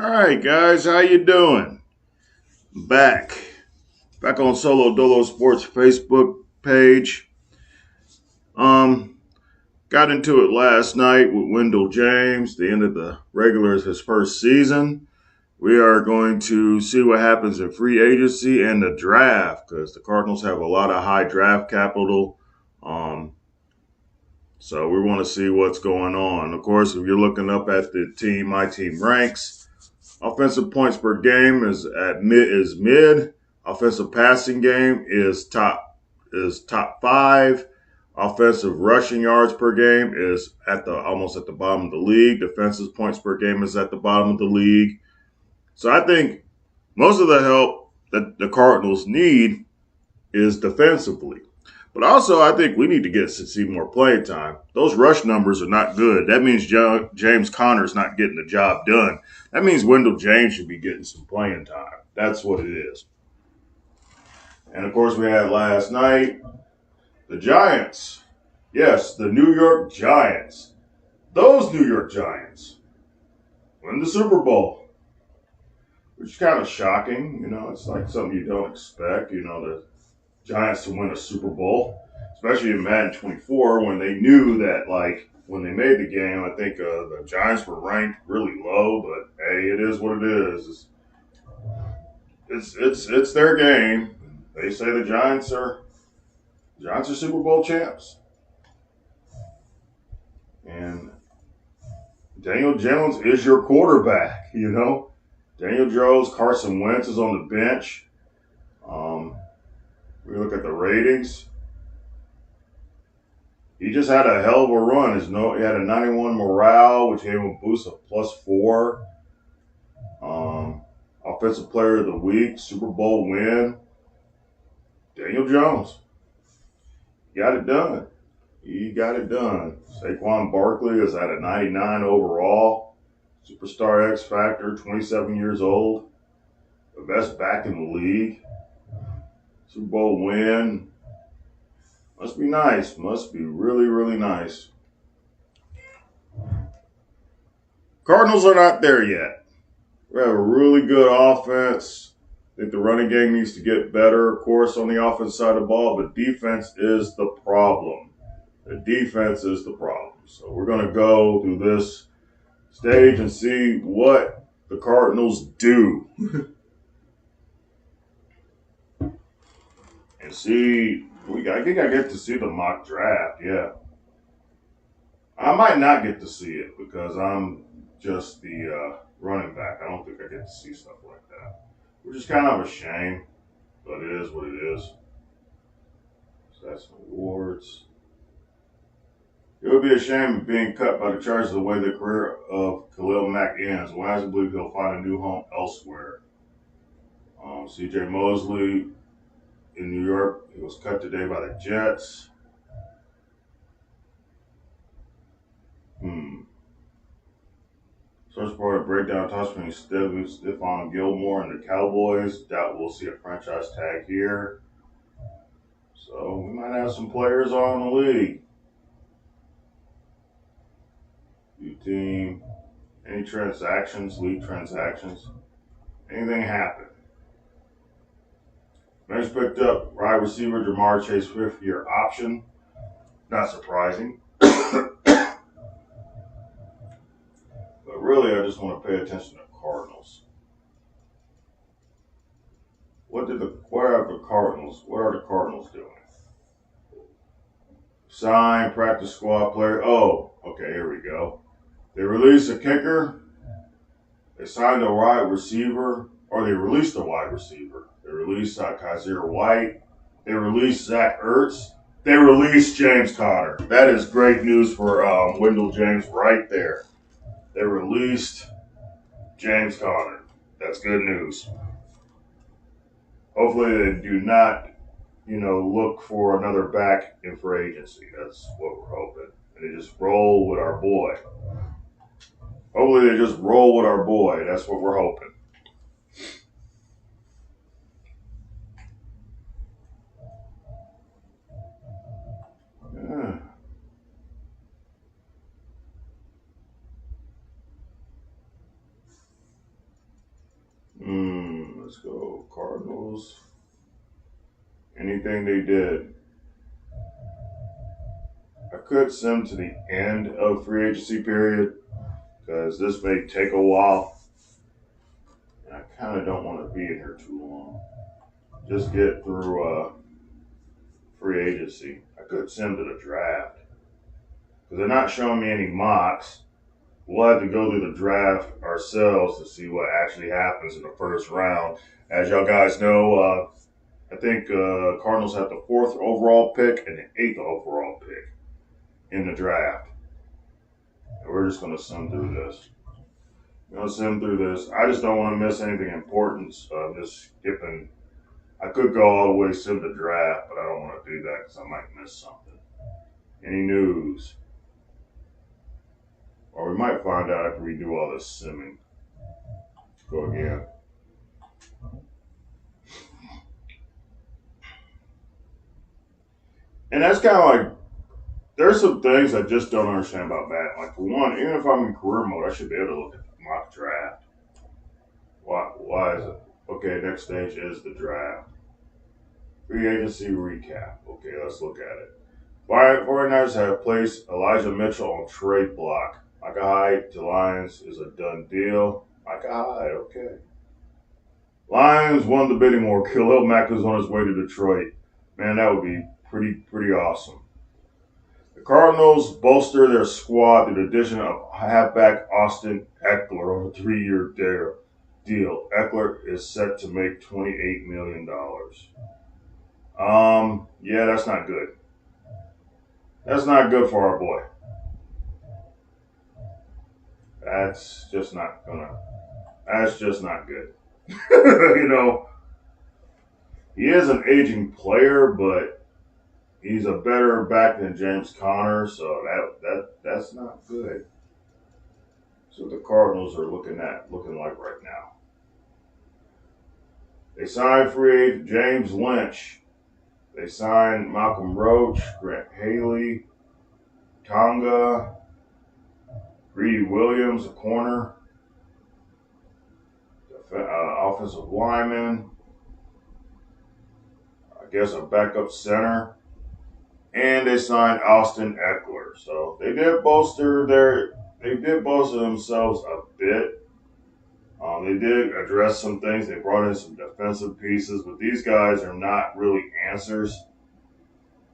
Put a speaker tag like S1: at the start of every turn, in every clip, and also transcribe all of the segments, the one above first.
S1: right, guys, how you doing? Back, back on Solo Dolo Sports Facebook page. Um, got into it last night with Wendall James. The end of the regular is his first season. We are going to see what happens in free agency and the draft because the Cardinals have a lot of high draft capital. Um, so we want to see what's going on. Of course, if you're looking up at the team, my team ranks. Offensive points per game is mid. Offensive passing game is top 5. Offensive rushing yards per game is at the almost at the bottom of the league. Defensive points per game is at the bottom of the league. So I think most of the help that the Cardinals need is defensively. But also, I think we need to see more playing time. Those rush numbers are not good. That means James Conner's not getting the job done. That means Wendell James should be getting some playing time. That's what it is. And of course, we had last night the Giants. Yes, the New York Giants. Those New York Giants win the Super Bowl, which is kind of shocking. It's like something you don't expect. The Giants to win a Super Bowl, especially in Madden 24 when they knew that, like, when they made the game, I think the Giants were ranked really low, but hey, it is what it is. It's their game. They say the Giants are Super Bowl champs. And Daniel Jones is your quarterback. Daniel Jones, Carson Wentz is on the bench. We look at the ratings. He just had a hell of a run. He had a 91 morale, which gave him a boost of +4. Offensive Player of the Week, Super Bowl win. Daniel Jones. Got it done. He got it done. Saquon Barkley is at a 99 overall. Superstar X Factor, 27 years old. The best back in the league. Super Bowl win. Must be nice. Must be really, really nice. Cardinals are not there yet. We have a really good offense. I think the running game needs to get better, of course, on the offense side of the ball, but defense is the problem. The defense is the problem. So we're going to go through this stage and see what the Cardinals do. And see, I think I get to see the mock draft, yeah. I might not get to see it because I'm just the running back. I don't think I get to see stuff like that, which is kind of a shame, but it is what it is. So that's awards. It would be a shame of being cut by the Chargers the way the career of Khalil Mack ends. Wisely believe he'll find a new home elsewhere. C.J. Mosley in New York, he was cut today by the Jets. Search for a breakdown toss between Stephon Gilmore and the Cowboys. Doubt we'll see a franchise tag here. So we might have some players on the league. New team. Any transactions, league transactions? Anything happen? Bears picked up wide receiver Jamar Chase 5th-year option. Not surprising. But really, I just want to pay attention to Cardinals. What are the Cardinals doing? Sign practice squad player. Oh, okay, here we go. They released a kicker. They signed a wide receiver, or they released a wide receiver. They released Kaiser White. They released Zach Ertz. They released James Conner. That is great news for Wendell James right there. They released James Conner. That's good news. Hopefully they do not, look for another back in free agency. That's what we're hoping. And they just roll with our boy. Hopefully they just roll with our boy. That's what we're hoping. Yeah. Let's go Cardinals. Anything they did. I could sim to the end of free agency period because this may take a while. And I kind of don't want to be in here too long. Just get through free agency. I could sim to the draft because they're not showing me any mocks. We'll have to go through the draft ourselves to see what actually happens in the first round. As y'all guys know, I think Cardinals have the 4th overall pick and the 8th overall pick in the draft. And we're just going to sim through this. I just don't want to miss anything important. So I'm just skipping. I could go all the way sim the draft, but I don't want to do that because I might miss something. Any news? Or we might find out after we do all this simming. Go again. And that's kind of like, there's some things I just don't understand about that. Like, for one, even if I'm in career mode, I should be able to look at the mock draft. Why is it? Okay, next stage is the draft. Free agency recap. Okay, let's look at it. 49ers have placed Elijah Mitchell on trade block. Micah Hyde to Lions is a done deal. Micah Hyde, okay. Lions won the bidding war. Khalil Mack is on his way to Detroit. Man, that would be pretty awesome. The Cardinals bolster their squad through the addition of halfback Austin Eckler on a 3-year deal. Eckler is set to make $28 million. Yeah, that's not good. That's not good for our boy. That's just not good. You know, he is an aging player, but he's a better back than James Conner, so that's not good. So the Cardinals are looking like right now. They signed free agent James Lynch. They signed Malcolm Roach, Grant Haley, Tonga, Greedy Williams, a corner, offensive lineman, I guess a backup center, and they signed Austin Eckler. So they did bolster themselves a bit. They did address some things. They brought in some defensive pieces, but these guys are not really answers.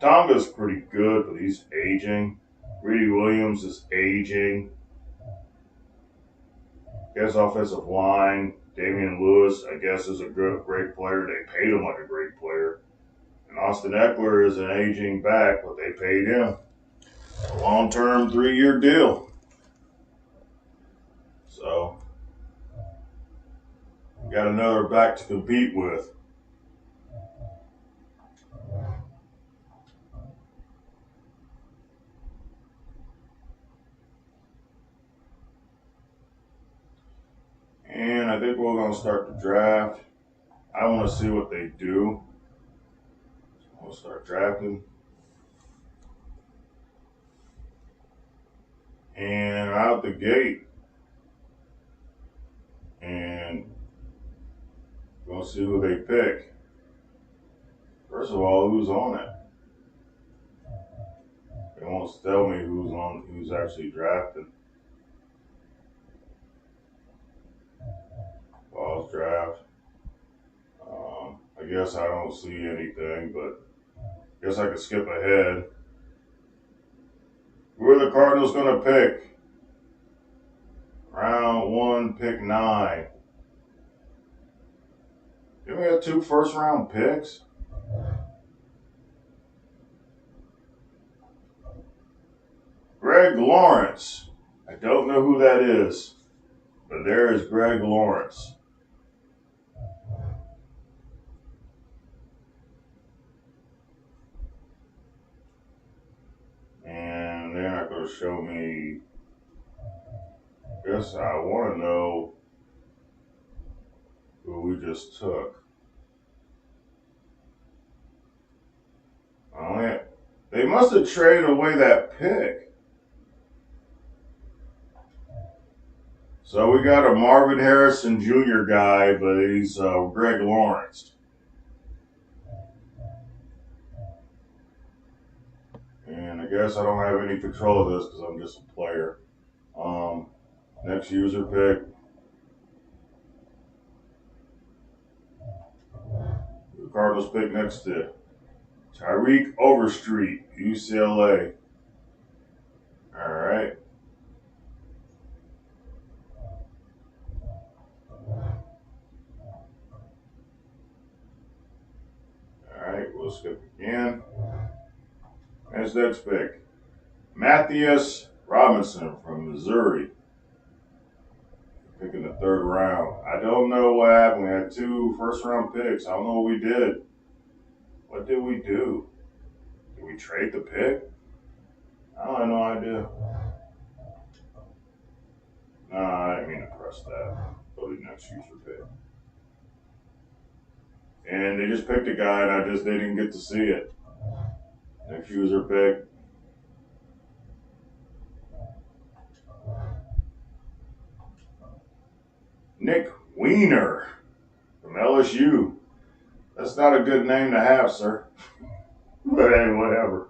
S1: Tonga's pretty good, but he's aging. Greedy Williams is aging. I guess offensive line, Damian Lewis, I guess, is a great player. They paid him like a great player. And Austin Eckler is an aging back, but they paid him a long-term 3-year deal. So, we got another back to compete with. And I think we're going to start the draft. I want to see what they do. We'll start drafting. And out the gate. And we'll see who they pick. First of all, who's on it? They won't tell me who's actually drafted. Balls draft. I guess I don't see anything, but I guess I could skip ahead. Who are the Cardinals going to pick? Round 1, pick 9. Didn't we have 2 first-round picks? Greg Lawrence. I don't know who that is, but there is Greg Lawrence. And they're not going to show me. I guess I want to know who we just took. Oh, yeah. They must have traded away that pick. So we got a Marvin Harrison Jr. guy, but he's Greg Lawrence. And I guess I don't have any control of this because I'm just a player. Next user pick. The Cardinals pick next to Tyreek Overstreet, UCLA. All right. All right, we'll skip again. Next pick. Matthias Robinson from Missouri. Picking the 3rd round. I don't know what happened. We had 2 first-round picks. I don't know what we did. What did we do? Did we trade the pick? I have no idea. Nah, I didn't mean to press that. Go to the next user pick. And they just picked a guy, and they didn't get to see it. Next user pick. Nick Weiner from LSU. That's not a good name to have, sir. But hey, whatever.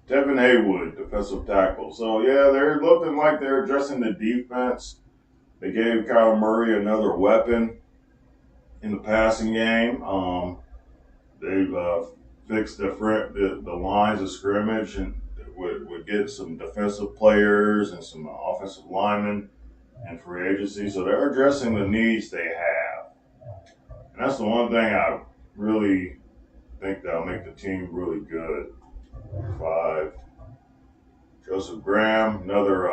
S1: Devin Haywood, defensive tackle. So, yeah, they're looking like they're addressing the defense. They gave Kyle Murray another weapon in the passing game. They've fixed the lines of scrimmage and would get some defensive players and some offensive linemen and free agency. So they're addressing the needs they have. And that's the one thing I really think that'll make the team really good. 5. Joseph Graham, another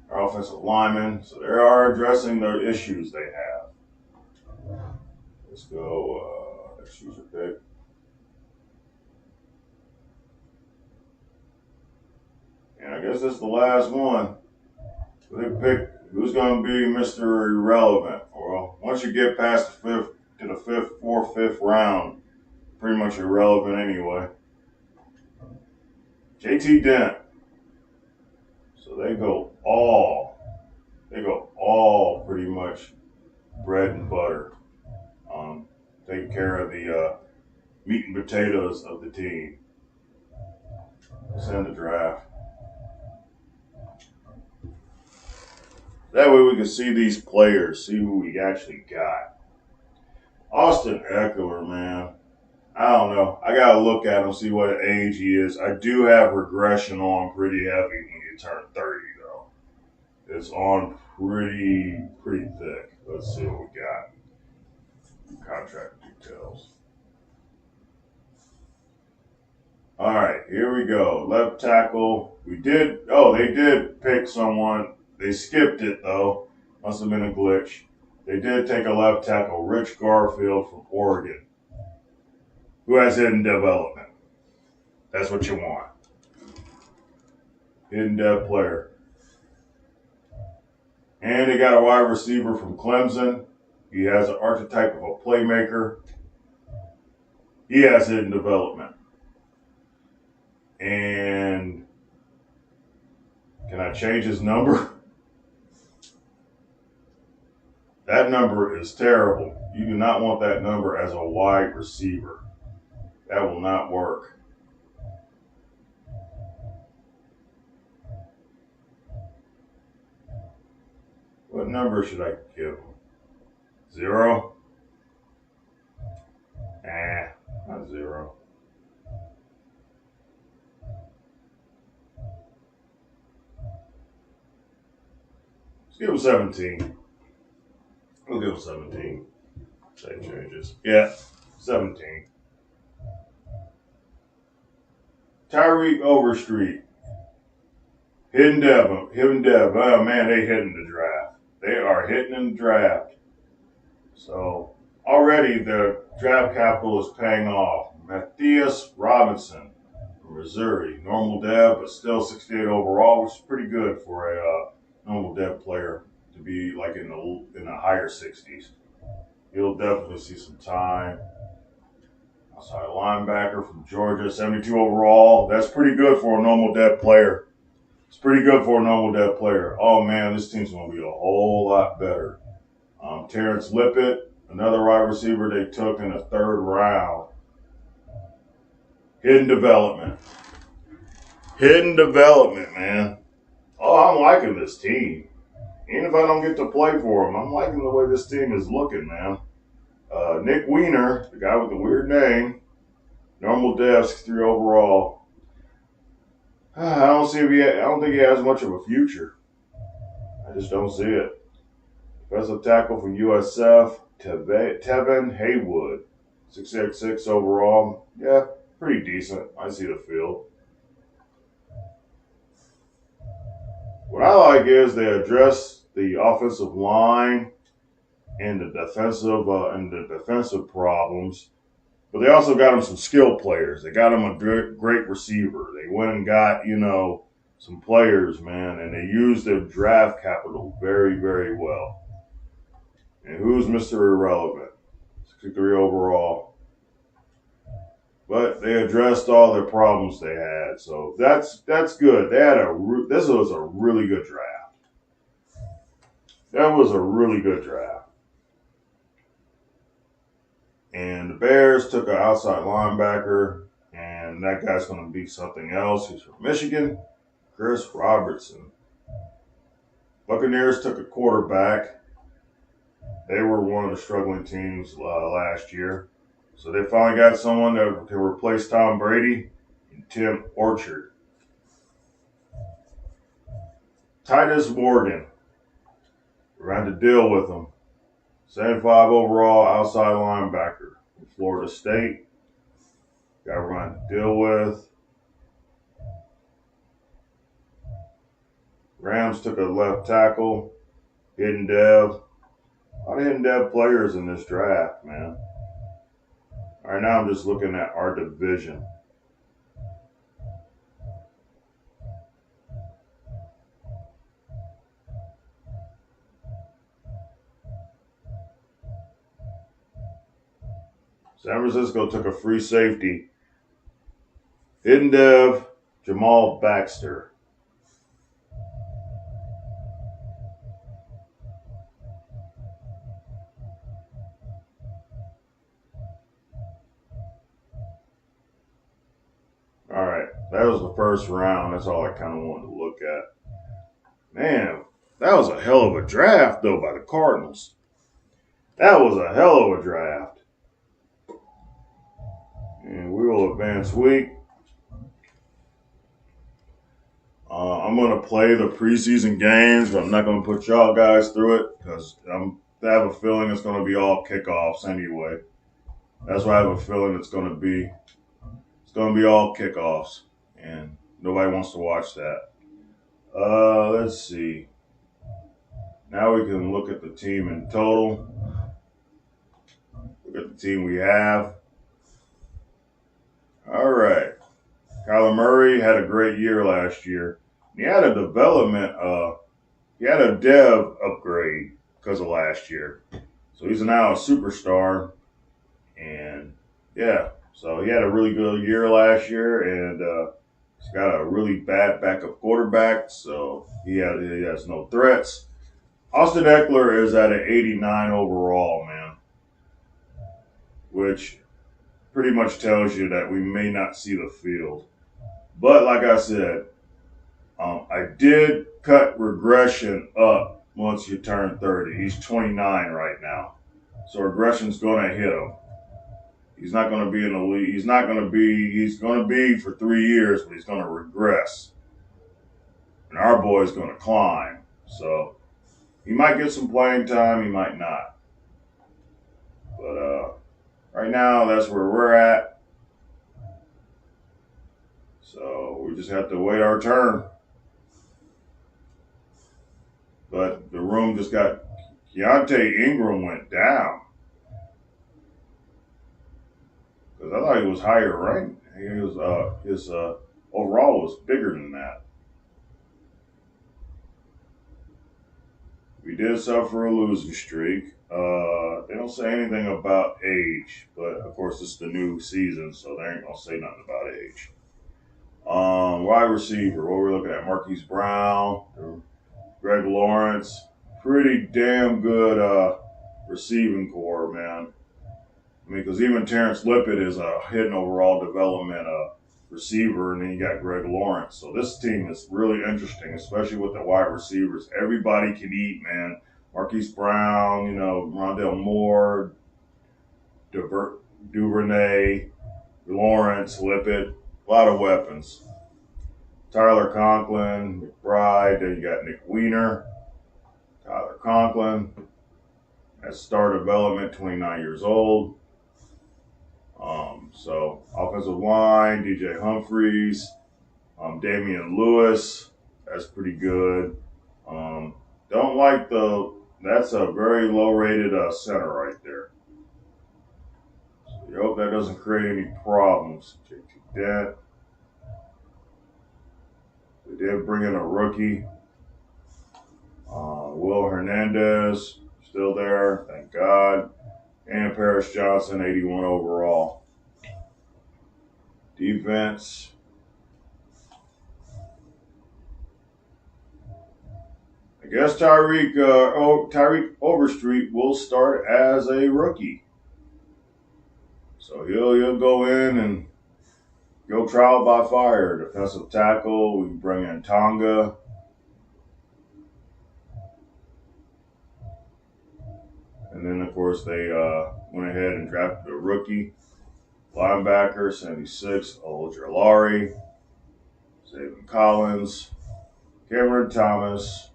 S1: offensive lineman. So they are addressing the issues they have. Let's go next user pick. And I guess that's the last one. They pick who's going to be Mr. Irrelevant. Well, once you get past the 5th round, pretty much irrelevant anyway. JT Dent. So they go all pretty much bread and butter. Taking care of the meat and potatoes of the team. Send the draft. That way we can see these players, see who we actually got. Austin Eckler, man. I don't know. I got to look at him, see what age he is. I do have regression on pretty heavy when you turn 30, though. It's on pretty thick. Let's see what we got. Contract details. All right, here we go. Left tackle. They did pick someone. They skipped it, though. Must have been a glitch. They did take a left tackle, Rich Garfield from Oregon, who has hidden development. That's what you want. Hidden dev player. And they got a wide receiver from Clemson. He has an archetype of a playmaker. He has hidden development. And can I change his number? That number is terrible. You do not want that number as a wide receiver. That will not work. What number should I give him? 0? Not 0. Let's give him 17. We'll give him 17. Save changes. Yeah, 17. Tyreek Overstreet. Hidden Dev. Oh, man, they hitting the draft. They are hitting in the draft. So, already the draft capital is paying off. Matthias Robinson from Missouri. Normal dev, but still 68 overall, which is pretty good for a normal dev player to be like in the higher 60s. He'll definitely see some time. Outside linebacker from Georgia, 72 overall. That's pretty good for a normal depth player. It's pretty good for a normal depth player. Oh man, this team's going to be a whole lot better. Terrence Lippett, another wide receiver they took in the 3rd round. Hidden development. Hidden development, man. Oh, I'm liking this team. Even if I don't get to play for them, I'm liking the way this team is looking, man. Nick Weiner, the guy with the weird name, normal desk, 3 overall. I don't think he has much of a future. I just don't see it. Defensive tackle from USF, Tevin Haywood, 6'6" overall. Yeah, pretty decent. I see the field. What I like is they address the offensive line and the defensive problems, but they also got him some skill players. They got him a great receiver. They went and got some players, man, and they used their draft capital very, very well. And who's Mr. Irrelevant? 63 overall. But they addressed all their problems they had, so that's good. This was a really good draft. That was a really good draft. And the Bears took an outside linebacker, and that guy's going to be something else. He's from Michigan, Chris Robertson. Buccaneers took a quarterback. They were one of the struggling teams last year. So they finally got someone that can replace Tom Brady and Tim Orchard. Titus Morgan. We're going to deal with him. 75 overall outside linebacker from Florida State. Guy we're going to deal with. Rams took a left tackle. Hidden dev. A lot of hidden dev players in this draft, man. Right now I'm just looking at our division. San Francisco took a free safety. Hidden dev, Jamal Baxter. All right, that was the first round. That's all I kind of wanted to look at. Man, that was a hell of a draft, though, by the Cardinals. That was a hell of a draft. And we will advance week. I'm going to play the preseason games, but I'm not going to put y'all guys through it because I have a feeling it's going to be all kickoffs anyway. That's why I have a feeling it's going to be all kickoffs, and nobody wants to watch that. Let's see. Now we can look at the team in total. Look at the team we have. All right. Kyler Murray had a great year last year. He had a dev upgrade because of last year. So he's now a superstar. And yeah, so he had a really good year last year, and he's got a really bad backup quarterback, so he has no threats. Austin Eckler is at an 89 overall, man, which pretty much tells you that we may not see the field. But like I said, I did cut regression up once you turn 30. He's 29 right now. So regression's going to hit him. He's not going to be in the league. He's going to be for 3 years, but he's going to regress. And our boy's going to climb. So he might get some playing time. He might not. But right now, that's where we're at. So we just have to wait our turn. But the room just got Keontae Ingram went down. Because I thought he was higher ranked. His overall was bigger than that. We did suffer a losing streak. They don't say anything about age, but of course it's the new season, so they ain't gonna say nothing about age. Wide receiver, what we're looking at: Marquise Brown, Greg Lawrence. Pretty damn good receiving core, man. I mean, because even Terrence Lippett is a hidden overall development receiver, and then you got Greg Lawrence. So this team is really interesting, especially with the wide receivers. Everybody can eat, man. Marquise Brown, Rondell Moore, Duvernay, Lawrence, Lippett, a lot of weapons. Tyler Conklin, McBride, then you got Nick Weiner, Tyler Conklin, at star development, 29 years old. So offensive line, DJ Humphries, Damian Lewis, that's pretty good. Don't like that's a very low rated center right there. So you hope that doesn't create any problems. JT Dent. They did bring in a rookie. Will Hernandez, still there, thank God. And Paris Johnson, 81 overall. Defense. I guess Tyreek Overstreet will start as a rookie. So he'll go in and go trial by fire. Defensive tackle, we bring in Tonga. And then, of course, they went ahead and drafted a rookie. Linebacker, 76, Ojulari, Zayvon Collins, Cameron Thomas,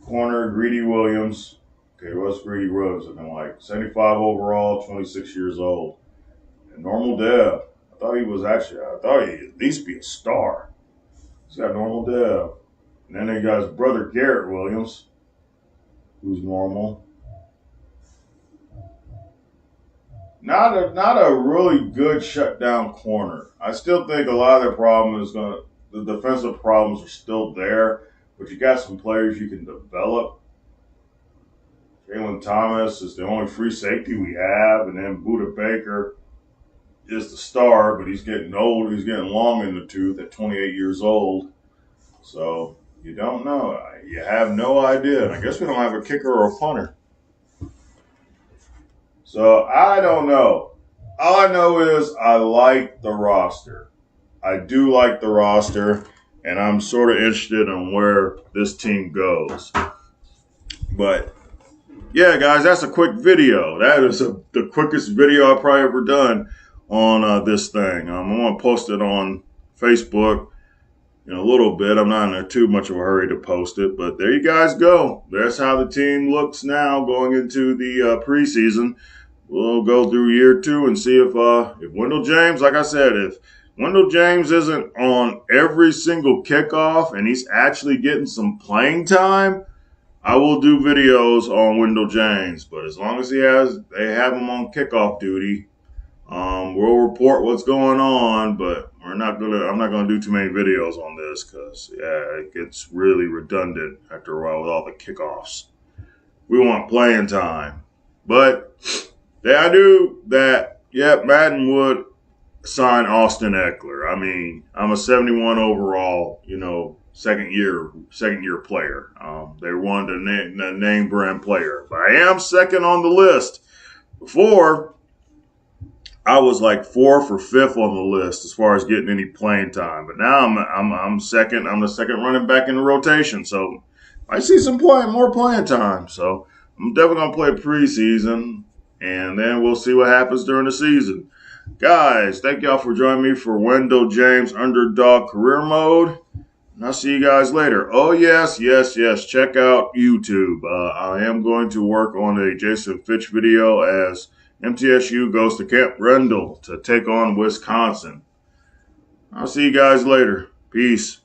S1: corner, Greedy Williams. Okay, what's Greedy Williams looking like? 75 overall, 26 years old. And normal dev. I thought he'd at least be a star. He's got normal dev. And then they got his brother, Garrett Williams, who's normal. Not a really good shutdown corner. I still think a lot of the defensive problems are still there, but you got some players you can develop. Jalen Thomas is the only free safety we have, and then Budda Baker is the star, but he's getting old. He's getting long in the tooth at 28 years old. So you don't know. You have no idea. And I guess we don't have a kicker or a punter. So I don't know. All I know is I like the roster. I do like the roster, and I'm sort of interested in where this team goes. But yeah, guys, that's a quick video. That is the quickest video I've probably ever done on this thing. I'm going to post it on Facebook in a little bit. I'm not in too much of a hurry to post it, but there you guys go. That's how the team looks now going into the preseason. We'll go through year 2 and see if Wendall James, like I said, if Wendall James isn't on every single kickoff and he's actually getting some playing time, I will do videos on Wendall James. But as long as they have him on kickoff duty, we'll report what's going on. But I'm not gonna do too many videos on this because it gets really redundant after a while with all the kickoffs. We want playing time, but. I knew that, Madden would sign Austin Eckler. I mean, I'm a 71 overall, second year player. They wanted a name brand player, but I am second on the list. Before, I was like 4th or 5th on the list as far as getting any playing time. But now I'm second. I'm the second running back in the rotation, so I see some more playing time. So I'm definitely gonna play preseason. And then we'll see what happens during the season. Guys, thank y'all for joining me for Wendall James Underdog Career Mode. And I'll see you guys later. Oh, yes. Check out YouTube. I am going to work on a Jason Fitch video as MTSU goes to Camp Wendell to take on Wisconsin. I'll see you guys later. Peace.